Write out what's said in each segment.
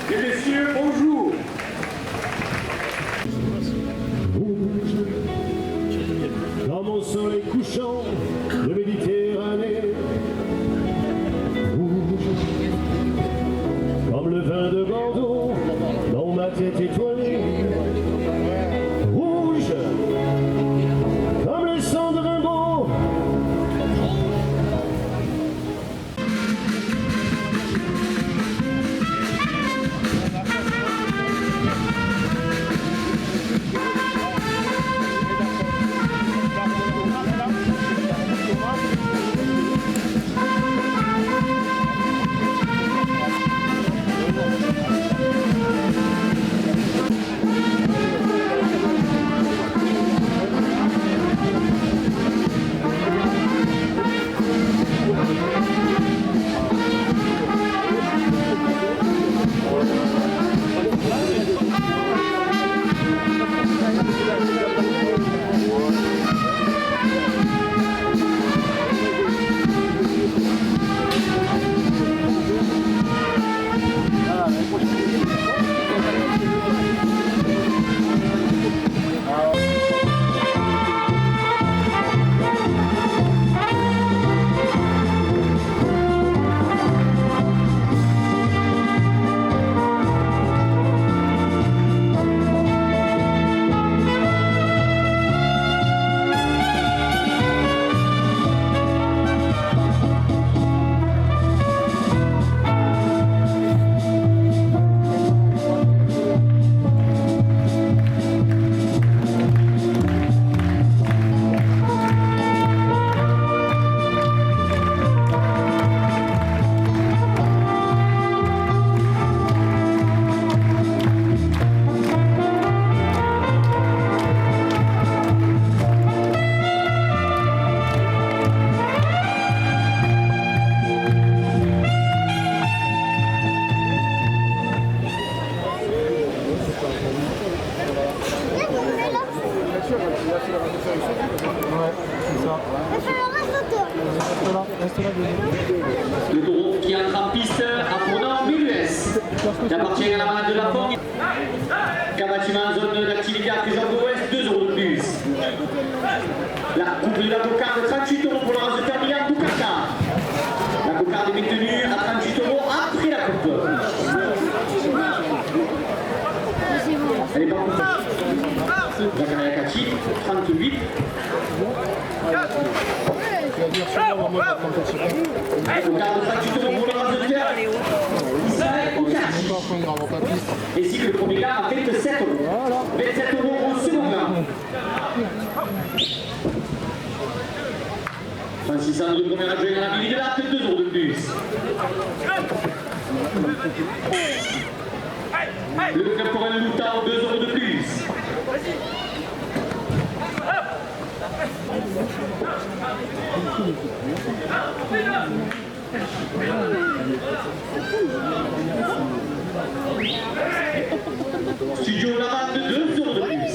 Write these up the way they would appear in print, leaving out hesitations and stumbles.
Et messieurs, bonjour. Dans mon soleil couchant de Méditerranée, rouge comme le vin de Bordeaux dans ma tête étoilée, rouge comme le sang de Rimbaud. Le groupe qui entre en piste à Fournant Mulus, qui appartient à la manade de la Fongue. Qu'un bâtiment en zone d'activité artisan de l'Ouest, 2 € de plus. La coupe de la cocarde, 38 € pour le race de Perpignan Boucata. La cocarde est maintenue à 38 € après la coupe. Elle est pas coupée. Zakaria Kati, 38. Cocarde 38 € pour le race de terre. Israël Okati. Ainsi que le premier gars à 27 €. 27 € au second gars. Francis André, premier adjoint à la ville de l'Arc, 2 € de plus. Le caporal Loutard, 2 € de plus. Studio Laval, 2 € de plus.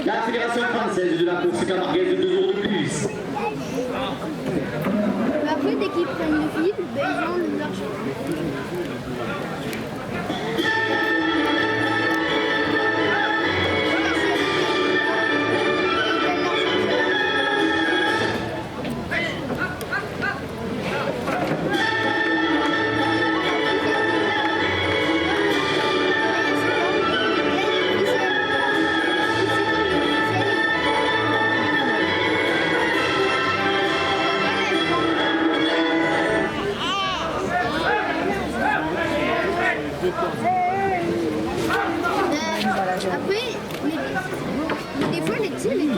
La Fédération française de la course camarguaise de 2 € équipes prennent le fil, ben ils ont l'argent. Après, des fois, les tirs, les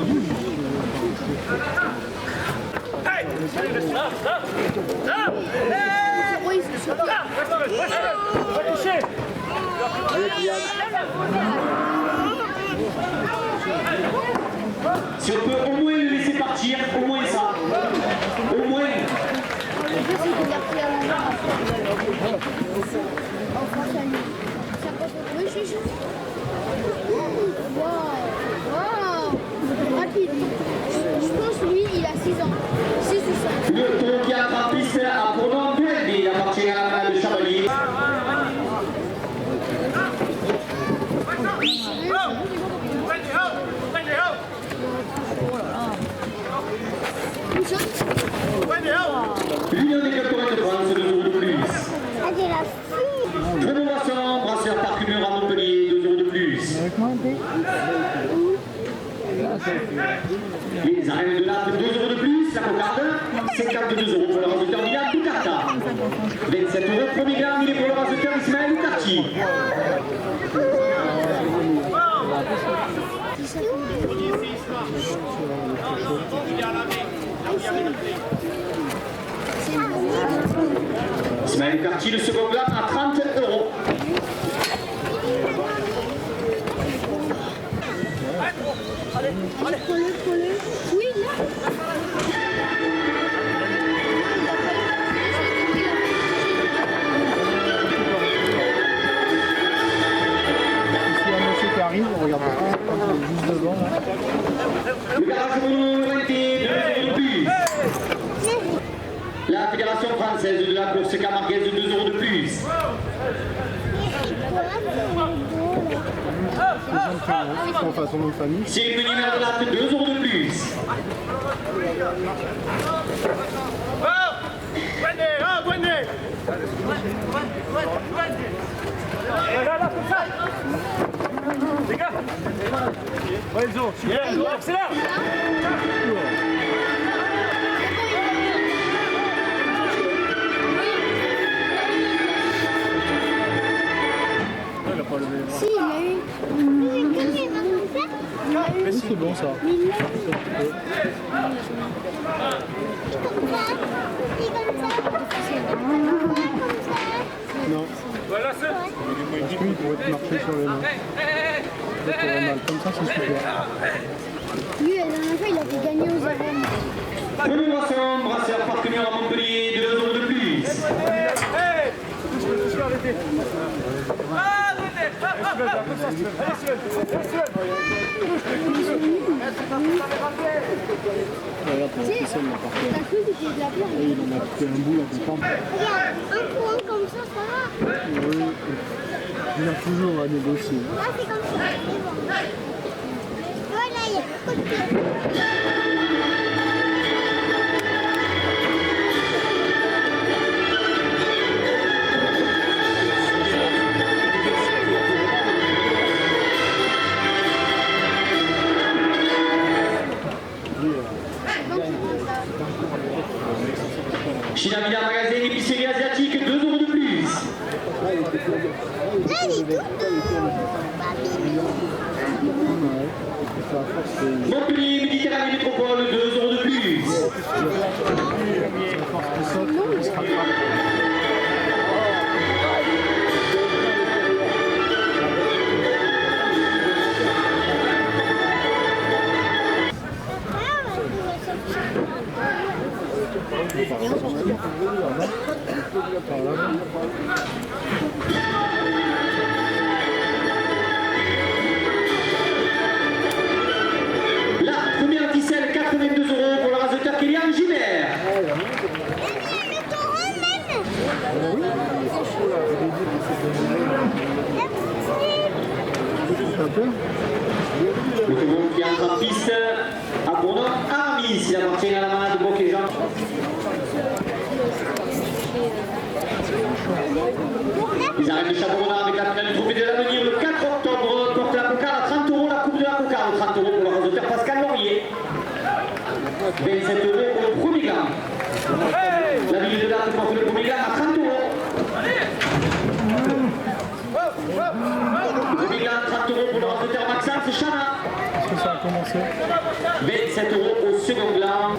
oui, c'est sûr. Si on peut au moins le laisser partir, au moins ça. Au moins. Rapide. Je pense lui il a 6 ans. 6 ou 7. Le tour qui attrape piste à Bourdon Duelby, il appartient à la main de Chabalier. L'Union des Caporets de France, 2 euros de plus. Rénovation, brasseur parfumeur à Montpellier, 2 euros de plus. Les arènes de l'Arc, 2 euros de plus. La cocarde, 52 euros pour le raseteur Milan Ducarta. 27 euros, premier gamme, il est pour le raseteur Ismaël Oukarchi. Ismaël Oukarchi, le second gamme à 30 euros. Oui, là. Arrive, on regarde juste devant. Le garage Moulon, 22 euros de plus. La Fédération française de la course camarguaise, 2 euros de plus. Enfin, son nom de famille. C'est le numéro de l'Arc, 2 euros de plus. Les gars, Enzo, accélère. Si, il a eu. Oui, c'est bon ça. Non. Voilà, c'est. Oui, il pourrait te marcher sur les mains. Mal. Comme ça, c'est super. Lui, la dernière fois, il avait gagné aux arènes. Rénovation, brasseur parfumeur à Montpellier, 2 euros de plus. Regarde, pour la ficelle, là, par terre. T'as cru que c'était de la pierre? Et il en a coupé un bout, là, qui tombe. Regarde, un point comme ça va. Oui. Il a toujours à négocier. Là, c'est comme ça. C'est bon. Voilà, il y a beaucoup de pierre. Chinamida Magasin, épicerie asiatique, 2 euros de plus. Là, il est tout Montpellier, Méditerranée Métropole, 2 euros de plus. La première ficelle, 82 euros pour le raseteur Kylian Gilbert. 27 € au premier gamme. La ville de date porte le premier gamme à 30 €. Le premier gamme, 30 € pour le recruteur Maxence Chana. Est-ce que ça a commencé? 27 € au second gamme.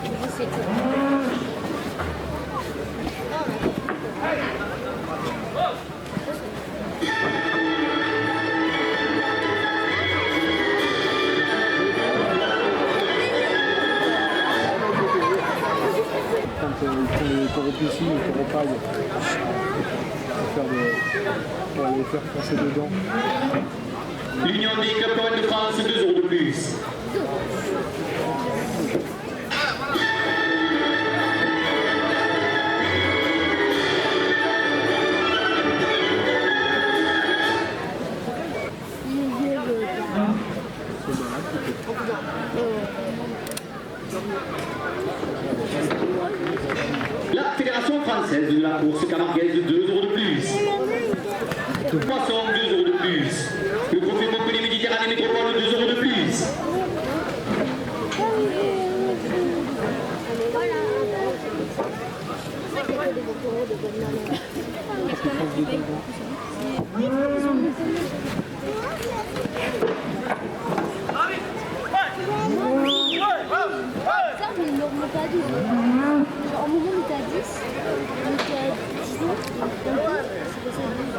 Quand ils font les taureaux-piscines, les taureaux-pailles, pour les faire passer dedans. L'Union des clubs Torrent de France, 2 € de plus. La Fédération française de la course camarguaise, 2 € de plus. Poisson, 2 € de plus. Le trophée Montpellier Méditerranée Métropole, 2 € de plus. Ça, mais ils l'ont monté à 12. Genre, en mouvement, on était à 10. On était à 19. C'est passé à 12.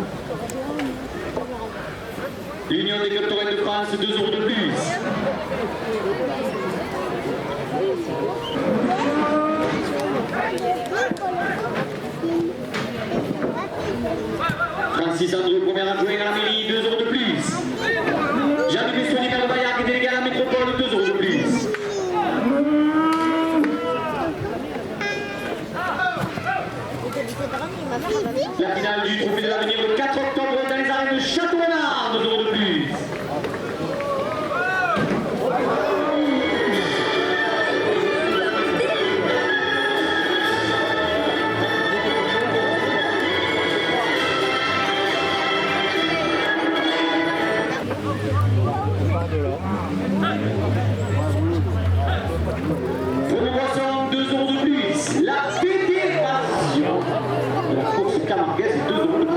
L'Union des clubs Torrent de France, 2 € de plus. Francis Andreu, premier adjoint à la mairie, 2 € de plus. Jean-Luc Bessoni, maire de Baillac, délégué à la métropole, 2 € de plus. La finale du trophée de l'avenir le 4 octobre dans les arènes de Château-Renard, 2 € de plus. Pour le poisson, 2 € de plus. La fédération de la course camarguaise, 2 € de plus.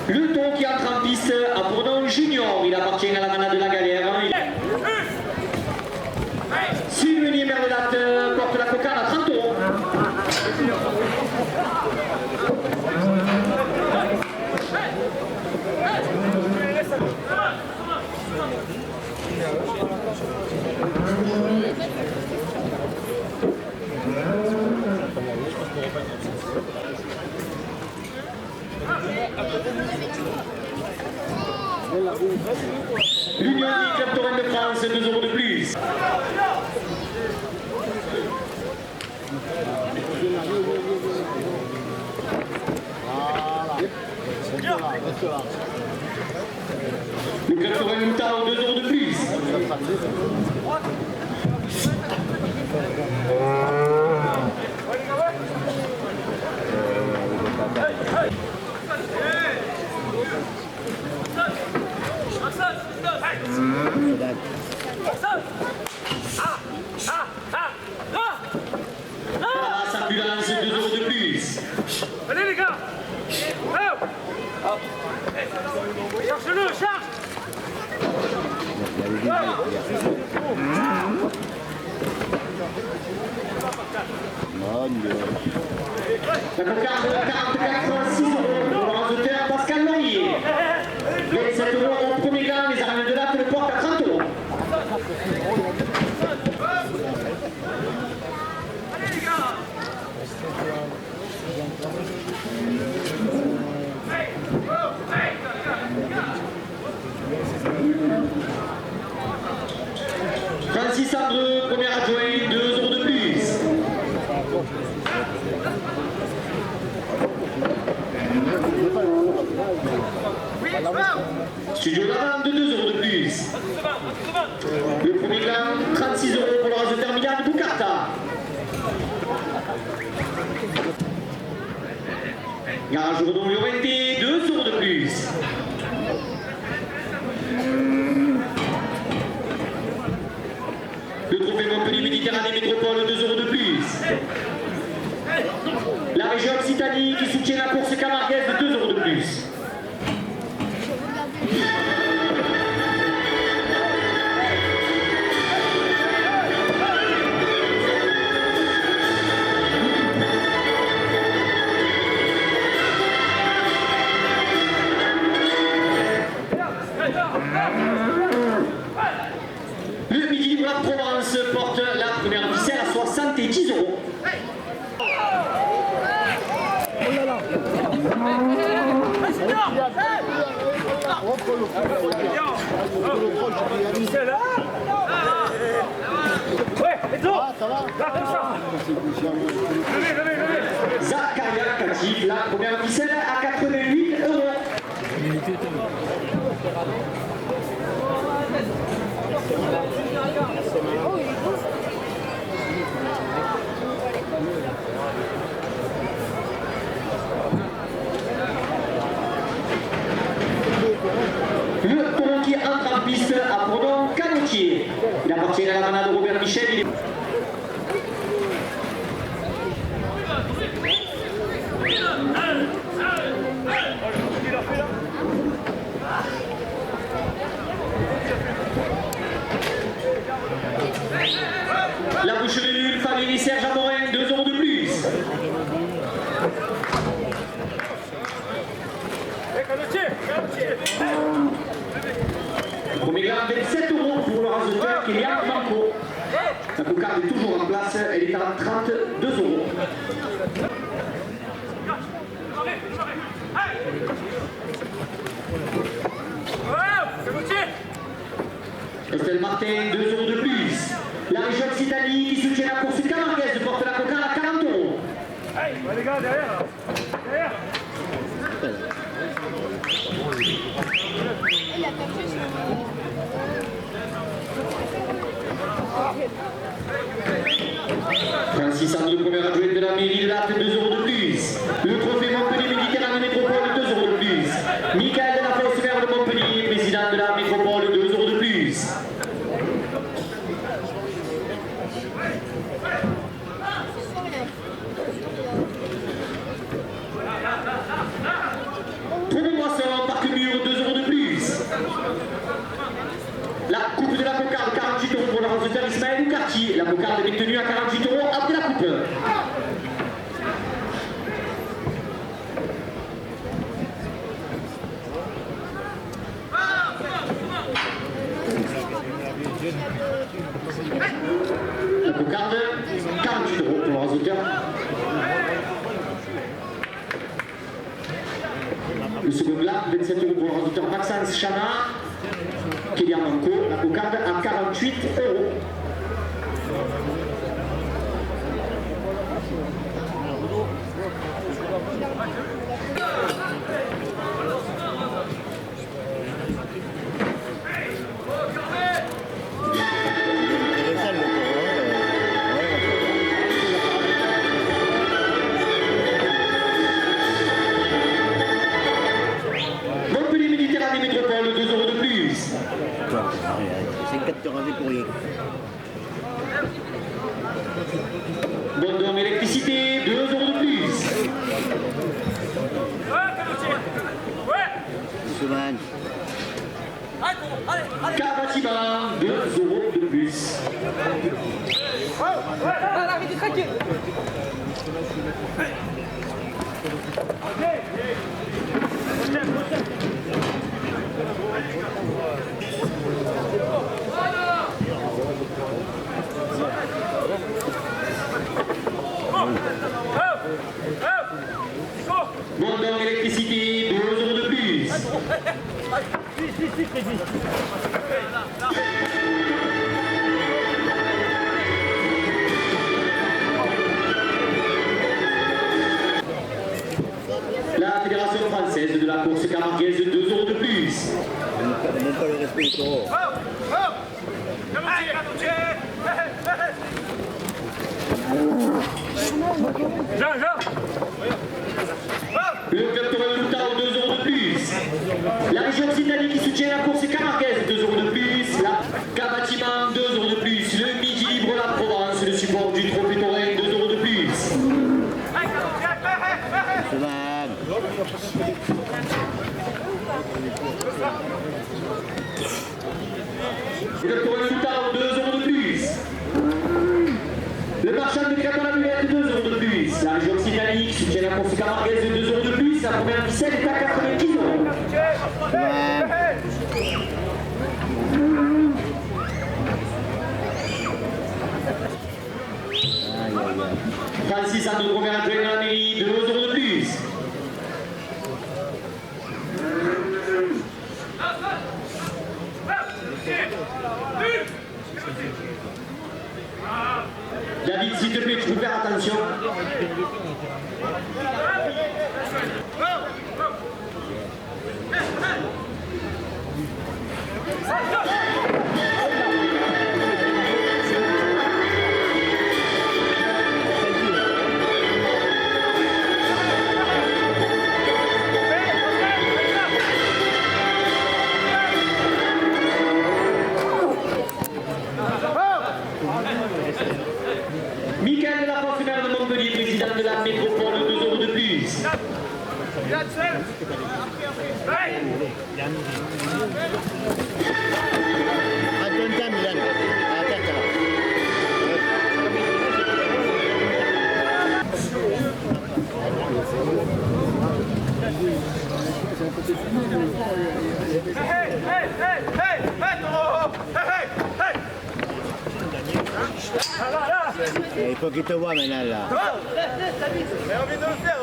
Le taureau qui entre en piste a pour nom Junior, il appartient à la manade de la galère. Sylvenier Mervelat porte la cocarde à 30 €. L'Union des clubs Torrent de France, 2 € de plus. Le club Torrent de Moutard, 2 € de plus. Passe ambulance, 2 € de plus. Allez les gars. Charge-le, charge. La cocarde, 44, 6 € pour le recruteur Pascal Laurier. 27 € au premier gain, les arènes de date le portent à 30 €. Francis Andreu, premier adjoint, 2 € de plus. Oui, Studio Lavande, 2 € de plus. Le premier gain, 36 € pour le race de terminal de Boucarta. Garage Redon Llorente, 2 € de plus. Le trophée Montpellier Méditerranée Métropole, 2 € de plus. La région Occitanie qui soutient la course camarguaise de 2 € de plus. Le Midi de la Provence porte la première ficelle à 70 €. C'est là. Ouais, et toi. Ça va. Là, comme ça. Levez. Zakaria Katif, la première ficelle à 88 €. Le taureau qui entre en piste à Bourdon Canotier. Il appartient à la manade de Robert Michel. Il est... La boucherie nulle, famille Serge Amorin, 2 € de plus. Premier gain, 27 € pour le raseteur Kylian Manco. La cocarde est toujours en place, elle est à 32 €. Estelle Martin, 2 € de plus. La région Occitanie qui soutient la course camarguaise porte la cocarde à 40 €. Hey, les gars, derrière. Derrière. Francis André, le premier adjoint de la mairie de Latte, 2 € de plus. Le trophée Montpellier Méditerranée Métropole, 2 € de plus. Michael de la Fosse Vert de Montpellier, président de la métropole, 2 € de plus. Trouvez-moi Parc Mur, 2 € de plus. La coupe de la cocarde, 48 € pour le raseteur Ismaël Oukarti. La cocarde est détenue à 48 € après la coupe. La cocarde, 48 € pour le raseteur. Le second là, 27 € pour le raseteur Maxence Chana. Kylian Manco, la cocarde à 48 €. Montpellier Méditerranée Métropole, 2 € de plus. C'est 4 heures avec pour rien. Bondon électricité, 2 € de plus. Souvent. Cavatima, 2 € de plus. Arrêtez de craquer. Bondon électricité, 2 € de plus. 또. Jean, Jean. Le club Torel Loutao, 2 € de plus. La région Occitanie qui soutient la course Camarguez, 2 € de plus. La Cavatiman, 2 € de plus. Le Midi Libre La Provence, le support du Trophée Torel, 2 € de plus. Souvent. Le club Torel Loutao, 2 € de plus. Le marchand de Crête à la Mulette, 2 € de plus. La région Occitanie qui soutient la course Camarguez, 2 € de plus. La première ficelle est à 90 €. Francis a de première entrée dans la mairie, 2 € de plus. David, s'il te plaît, tu peux faire attention. Michael de la Poste, maire de Montpellier, président de la métropole, 2 € de plus. Attends, Milan. Attends. Il faut qu'il te voie maintenant là. Mais on vient de le faire.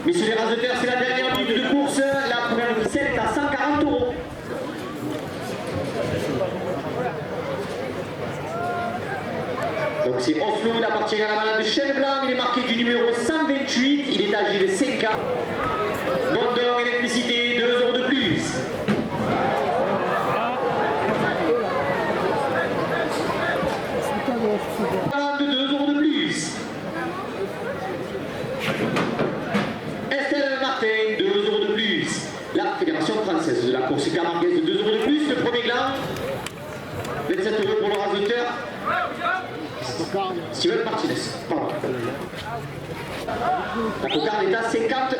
Messieurs les raseteurs, c'est la dernière minute de course. La première ficelle est à 140 €. Donc c'est Oslo, il appartient à la malade de Chêne Blanc, il est marqué du numéro 128, il est âgé de 5 ans. Moteur, électricité, 2 € de plus. De 2 € de plus. Estelle Martin, 2 € de plus. La Fédération française de la course camarguaise, 2 € de plus. Le premier gland, 27 € pour le raseteur. Steven Martinez, pardon. La cocarde est à 50 €.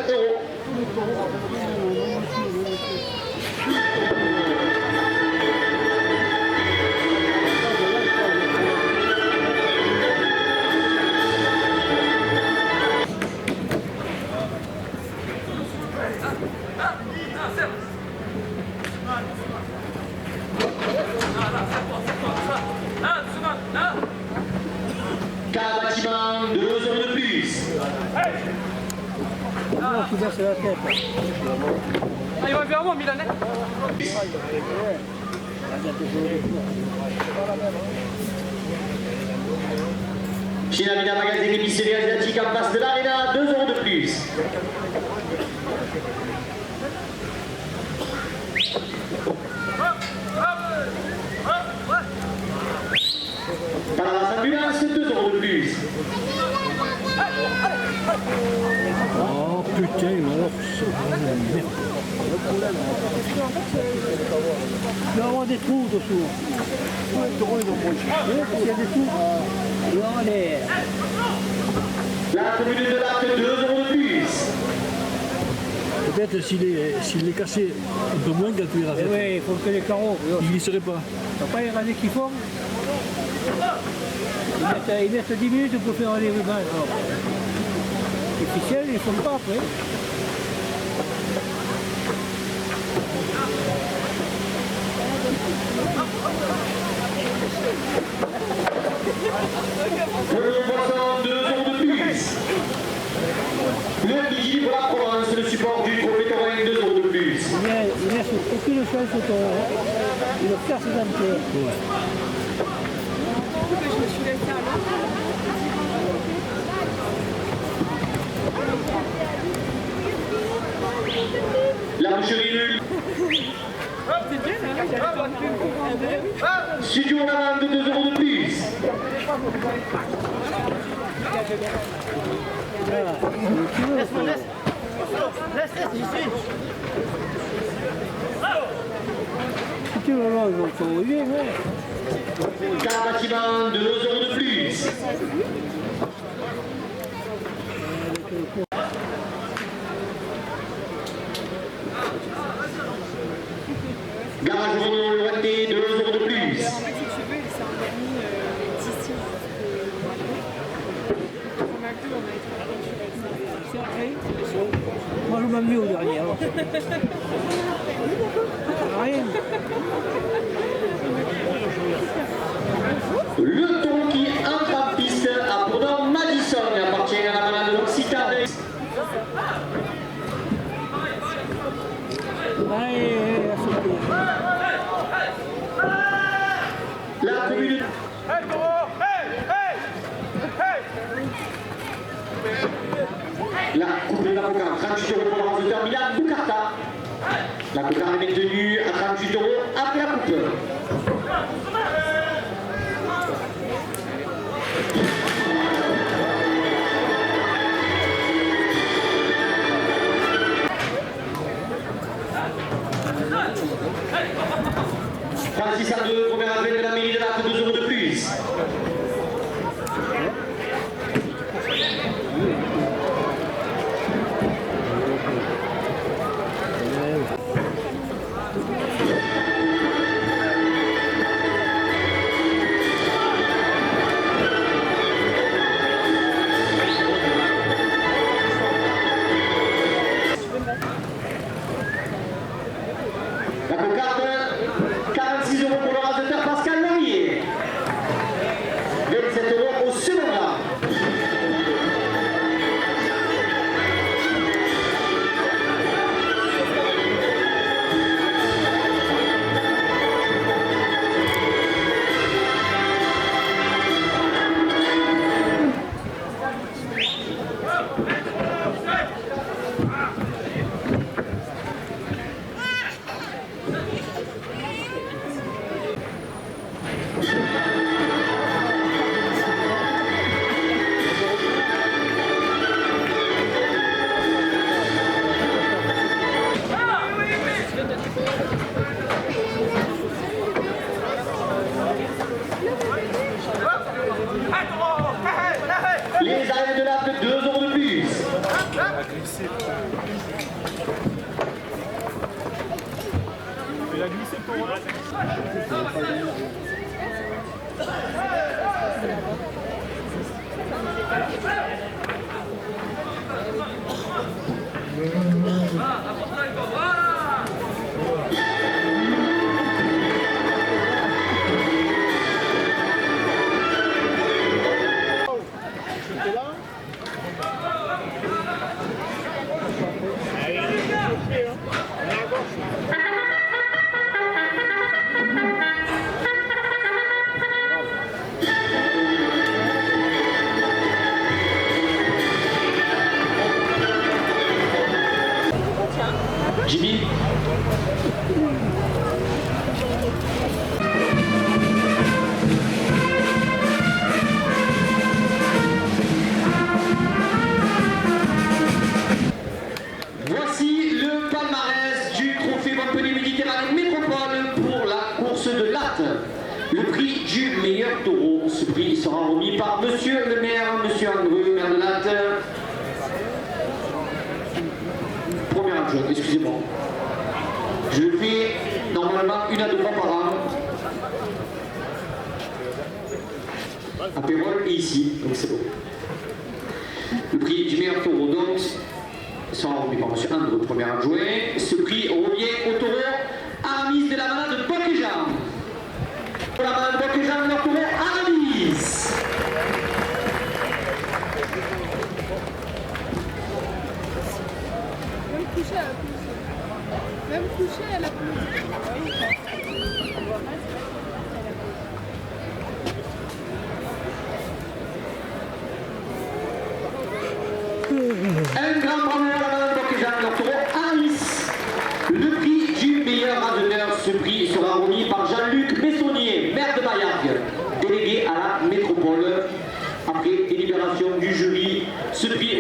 Bâtiment, 2 € de plus. Ah, il va vers moi, Milanais. Chinamina magasin d'épicerie asiatique en face de l'Arena, 2 € de plus. Palace Ambulance, 2 € de plus. Oh putain, alors c'est vraiment merde. Il va y avoir des trous dessous. Il y a des trous. La commune de Latte, 2 € de plus. Peut-être s'il est cassé un peu moins quand tu les rasettes. Oui, il faut que les carreaux. Il ne serait pas. T'as pas les rasés qui font. Ils mettent 10 minutes pour faire les rubans. Les ficelles, ils ne font pas après. Le poisson, 2 € de plus. Le Midi pour la Provence, le support du Trophée Torel, 2 € de plus. Il ne laisse aucune chance au taureau. Il va faire ses impairs. Je me suis laissée à l'eau. La boucherie C'est bien, là. J'avais pas pu le courant. Studio Laval de 2 € de plus. Si tu veux, là, ils vont s'envoyer, ouais. Car bâtiment 2 € de plus. Garage Renault Loité 2 € de plus. En fait, si tu veux, il s'est endormi d'ici. On a vu, on a été aventurés. C'est après. Moi, je m'amuse au dernier. Alors. Rien. Le taureau qui entre en piste à Bourdon Madison appartient à la malade de l'Occitane. Allez, à sauter. La commune. Hey, Taureau! Hey! Hey! Hey! La coupe de la Coca, 38 € pour le renseignement Milan Boucarta. La Coca est maintenue à 38 € après la coupe. Francis à 2, première appel de la mairie de l'Arc, 2 € de plus. La cocarde, 46 € pour le raseteur Pascal Laurier. 27 € au second rang. Les arènes de l'Arc, 2 € de plus. Il a glissé le taureau là. Jimmy. Voici le palmarès du trophée Montpellier Méditerranée Métropole pour la course de latte. Le prix du meilleur taureau. Ce prix sera remis par monsieur le maire, monsieur Andreu, maire de Latte. Premier adjoint, excusez-moi. Je le fais normalement 1 à 2 fois par an. À Pérol et ici, donc c'est bon. Le prix du meilleur taureau donc sera remis par monsieur Andreu, premier adjoint. Ce prix revient au taureau Aramis de la malade de Boc-et-Jean. La malade de Boc-et-Jean, leur taureau Aramis. Même couché, elle a plus. Ce prix sera remis par Jean-Luc Messonnier, maire de Maillargues, délégué à la métropole. Après délibération du jury, ce prix